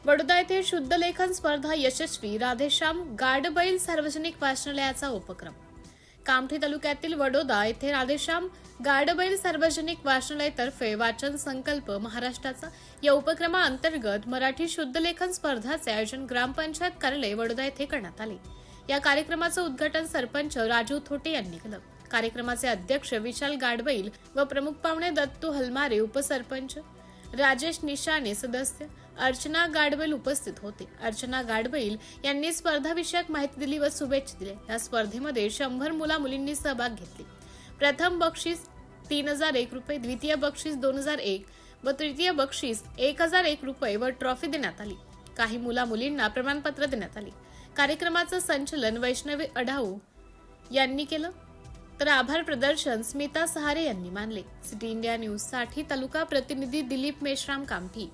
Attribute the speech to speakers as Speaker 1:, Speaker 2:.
Speaker 1: वडोदा येथे शुद्ध लेखन स्पर्धा यशस्वी, राधेश्याम गाडबैल सार्वजनिक वाचनालयाचा उपक्रम। कामठी तालुक्यातील वडोदा येथे राधेश्याम गाडबैल सार्वजनिक वाचनालयातर्फे वाचन संकल्प महाराष्ट्राचा या उपक्रमाअंतर्गत मराठी शुद्ध लेखन स्पर्धाचे आयोजन ग्रामपंचायत कार्यालय वडोदा येथे करण्यात आले। या कार्यक्रमाचे उद्घाटन सरपंच राजू थोटे यांनी केलं। कार्यक्रमाचे अध्यक्ष विशाल गाडबैल व प्रमुख पाहुणे दत्तू हलमारे, उपसरपंच राजेश निशाने, सदस्य अर्चना गाडबैल उपस्थित होते। अर्चना गाडबैल यांनी स्पर्धाविषयक माहिती दिली व शुभेच्छा दिल्या। या स्पर्धेमध्ये 100 मुला-मुलींनी सहभाग घेतला। प्रथम बक्षीस 3001 रुपये, द्वितीय बक्षीस 2001 व तृतीय बक्षीस 1001 रुपये व ट्रॉफी देण्यात आली। काही मुला-मुलींना प्रमाणपत्र देण्यात आले। कार्यक्रमाचे संचालन वैष्णवी अढाऊ यांनी केलं, तर आभार प्रदर्शन स्मिता सहारे यांनी मानले। सिटी इंडिया न्यूज साठी तालुका प्रतिनिधी दिलीप मेश्राम, कामठी।